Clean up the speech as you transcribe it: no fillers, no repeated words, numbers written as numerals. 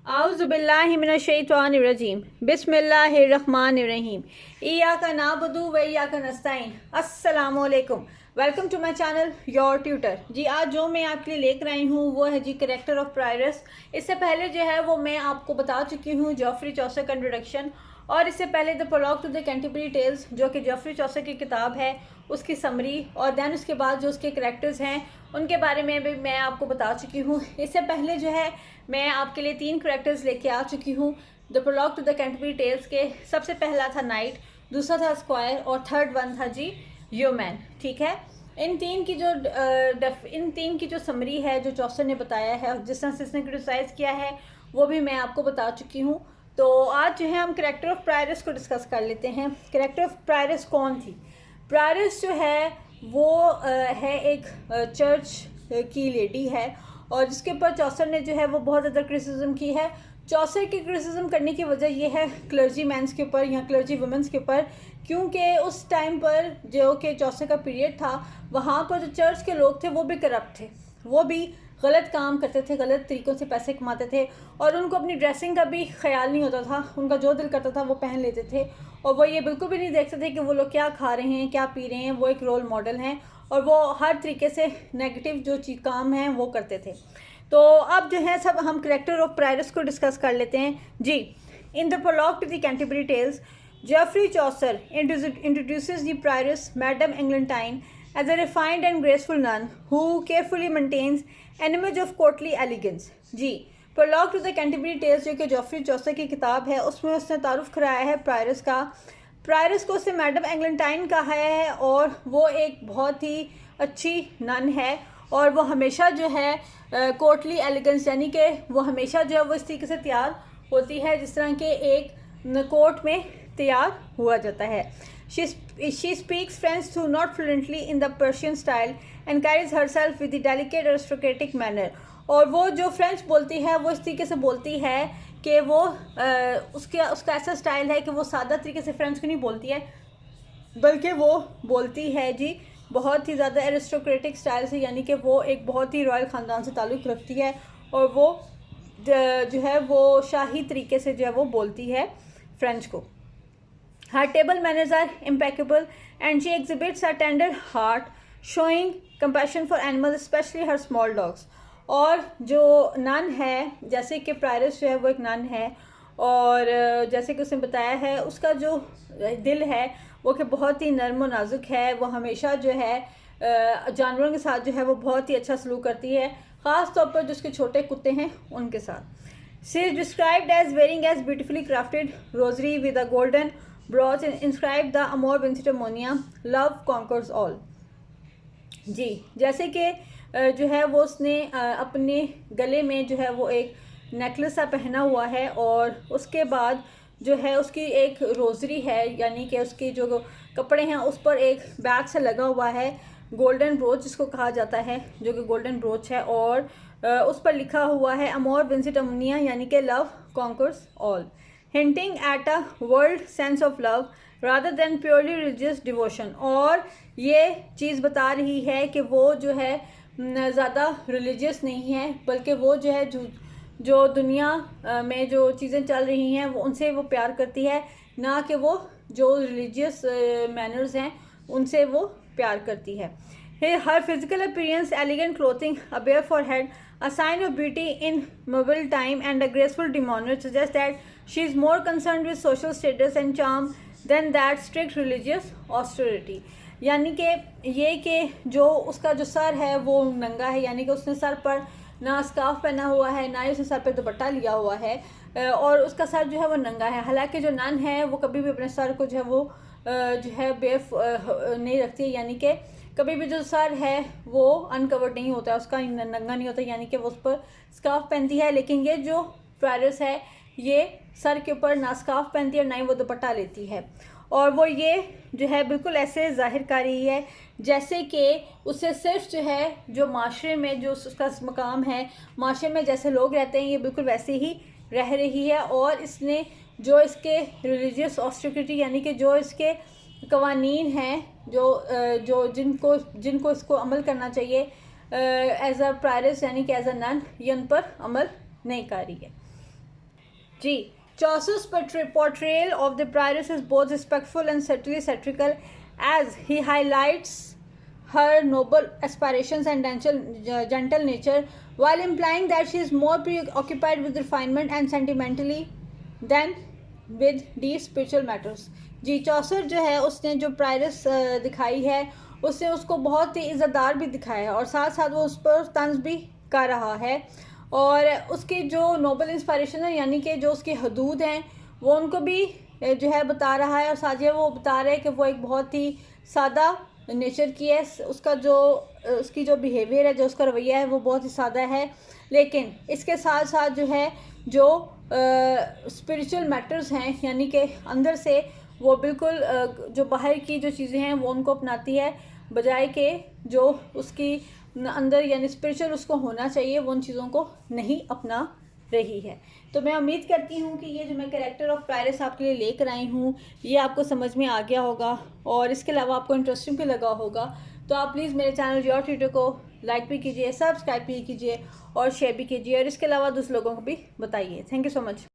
आउज़ुबिल्लाहिमिनश्शैतानिर्रजीम बिस्मिल्लाहिर्रहमानिर्रहीम इय्याका नअबुदु व इय्याका नस्तईन। अस्सलामुअलैकुम, welcome to my channel your tutor. जी आज जो मैं आपके लिए लेकर आई हूँ वो है जी कैरेक्टर ऑफ प्रायरस। इससे पहले जो है वो मैं आपको बता चुकी हूँ जॉफ्री चौसर का इंट्रोडक्शन, और इससे पहले the prologue to the Canterbury Tales जो कि जॉफ्री चौसर की किताब है उसकी समरी, और दैन उसके बाद जो उसके करैक्टर्स हैं उनके बारे में भी मैं आपको बता चुकी हूँ। इससे पहले जो है मैं आपके लिए 3 करैक्टर्स लेके आ चुकी हूँ the prologue to the Canterbury Tales के। सबसे पहला था नाइट, दूसरा था स्क्वायर और थर्ड वन था जी ह्यूमन। ठीक है, इन तीन की जो समरी है जो चौसर ने बताया है, जिस तरह से इसने क्रिटिसाइज़ किया है वो भी मैं आपको बता चुकी हूँ। तो आज जो है हम कैरेक्टर ऑफ प्रायरस को डिस्कस कर लेते हैं। कैरेक्टर ऑफ प्रायरस कौन थी? प्रायरस जो है वो है एक चर्च की लेडी है, और जिसके ऊपर चौसर ने जो है वो बहुत ज़्यादा क्रिटिसिज्म की है। चौसर की क्रिटिसिज्म करने की वजह ये है क्लर्जी मैंस के ऊपर या क्लर्जी वुमेंस के ऊपर, क्योंकि उस टाइम पर जो कि चौसर का पीरियड था वहाँ पर जो चर्च के लोग थे वो भी करप्ट थे, वो भी गलत काम करते थे, गलत तरीक़ों से पैसे कमाते थे, और उनको अपनी ड्रेसिंग का भी ख्याल नहीं होता था। उनका जो दिल करता था वो पहन लेते थे, और वो ये बिल्कुल भी नहीं देखते थे कि वो लोग क्या खा रहे हैं, क्या पी रहे हैं। वो एक रोल मॉडल हैं और वो हर तरीके से नेगेटिव जो काम हैं वो करते थे। तो अब जो है सब हम कैरेक्टर ऑफ प्रायरस को डिस्कस कर लेते हैं जी। In the prologue to the Canterbury Tales, Geoffrey Chaucer introduces the prioress, Madame Eglantine, as a refined and graceful nun who carefully maintains an image of courtly elegance. जी, prologue to the Canterbury Tales जो कि Geoffrey चौसर की किताब है उसमें उसने तारुफ कराया है प्रायरस का। प्रायरस को उससे मैडम एग्लेंटाइन कहा है, और वो एक बहुत ही अच्छी नन है, और वो हमेशा जो है कोर्टली एलिगेंस यानी कि वो हमेशा जो है वो इस तरीके से तैयार होती है जिस तरह के एक कोर्ट में तैयार हुआ जाता है। She speaks French through not fluently in the Persian style and carries herself with the delicate aristocratic manner। और वो जो फ्रेंच बोलती है वो इस तरीके से बोलती है कि वो उसका ऐसा स्टाइल है कि वो सादा तरीके से फ्रेंच को नहीं बोलती है, बल्कि वो बोलती है जी बहुत ही ज़्यादा एरिस्टोक्रेटिक स्टाइल से, यानी कि वो एक बहुत ही रॉयल ख़ानदान से ताल्लुक़ रखती है, और वो जो है वो शाही तरीके से जो है वो बोलती है फ्रेंच को। Her table manners are impeccable and she exhibits a tender heart, showing compassion for animals, especially her small dogs। और जो नन है, जैसे कि प्रायरस जो है वो एक नन है, और जैसे कि उसने बताया है उसका जो दिल है वो कि बहुत ही नर्म और नाजुक है। वो हमेशा जो है जानवरों के साथ जो है वो बहुत ही अच्छा सलूक करती है, ख़ास तौर पर जो उसके छोटे कुत्ते हैं उनके साथ। She is described as wearing as beautifully crafted rosary with a golden brooch inscribed अमोर विंसिटमोनिया, लव कॉन्कर्स ऑल। जी, जैसे कि जो है वो उसने अपने गले में जो है वो एक नेकलेस सा पहना हुआ है, और उसके बाद जो है उसकी एक रोज़री है, यानी कि उसके जो कपड़े हैं उस पर एक बैग से लगा हुआ है गोल्डन ब्रोच जिसको कहा जाता है, जो कि गोल्डन ब्रोच है, और उस पर लिखा हुआ है अमोर विंसिटमोनिया यानी कि love conquers all, hinting at a world sense of love rather than purely religious devotion। और ये चीज़ बता रही है कि वो जो है ज़्यादा रिलीजियस नहीं है, बल्कि वो जो है जो दुनिया में जो चीज़ें चल रही हैं वो उनसे वो प्यार करती है, ना कि वो जो रिलीजियस मैनर्स हैं उनसे वो प्यार करती है। Her physical appearance, elegant clothing, a bare forehead, a sign of beauty in mobile time, and a graceful demeanor suggest that she is more concerned with social status and charm than that strict religious austerity। यानी कि ये कि जो उसका जो sir है वो नंगा है, यानी कि उसने सर पर ना स्कार्फ पहना हुआ है, ना ही उसने सर पे दुपट्टा लिया हुआ है, और उसका सर जो है वो नंगा है। हालांकि जो नन है वो कभी भी अपने सर को जो है वो जो है बेफ नहीं रखती, यानी कि कभी भी जो सर है वो अनकवर्ड नहीं होता है, उसका नंगा नहीं होता, यानी कि वो उस पर स्कार्फ पहनती है। लेकिन ये जो प्रायरस है ये सर के ऊपर ना स्कार्फ पहनती है और ना ही वो दुपट्टा लेती है, और वो ये जो है बिल्कुल ऐसे जाहिर कर रही है जैसे कि उसे सिर्फ जो है जो माशरे में जो उसका मकाम है, माशरे में जैसे लोग रहते हैं ये बिल्कुल वैसे ही रह रही है। और इसने जो इसके रिलीजियस ऑस्टिरिटी यानी कि जो इसके कवानीन हैं जो जिनको इसको अमल करना चाहिए एज अ प्रायरस यानी कि एज अ नन, ये उन पर अमल नहीं कर रही है। जी, Chaucer's portrayal of the prioress is both respectful and subtly satirical, as he highlights her noble aspirations and gentle nature, while implying that she is more preoccupied with refinement and sentimentally than with deep spiritual matters. जी, चौसर जो है उसने जो prioress दिखाई है उसने उसको बहुत ही इज़्ज़तदार भी दिखाया है और साथ साथ वो उस पर तंज भी कर रहा है और उसकी जो नोबल इंस्पायरेशन है यानी कि जो उसकी हदूद हैं वो उनको भी जो है बता रहा है और साथ ही वो बता रहा है कि वो एक बहुत ही सादा नेचर की है, उसकी जो बिहेवियर है, जो उसका रवैया है वो बहुत ही सादा है, लेकिन इसके साथ साथ जो है जो स्पिरिचुअल मैटर्स हैं यानी कि अंदर से वो बिल्कुल जो बाहर की जो चीज़ें हैं वो उनको अपनाती है, बजाय के जो उसकी अंदर यानी स्पिरिचुअल उसको होना चाहिए वो उन चीज़ों को नहीं अपना रही है। तो मैं उम्मीद करती हूँ कि ये जो मैं कैरेक्टर ऑफ प्रायरस आपके लिए लेकर आई हूँ ये आपको समझ में आ गया होगा और इसके अलावा आपको इंटरेस्टिंग भी लगा होगा। तो आप प्लीज़ मेरे चैनल योर ट्यूटर को लाइक भी कीजिए, सब्सक्राइब भी कीजिए और शेयर भी कीजिए और इसके अलावा दूसरे लोगों को भी बताइए। Thank you so much.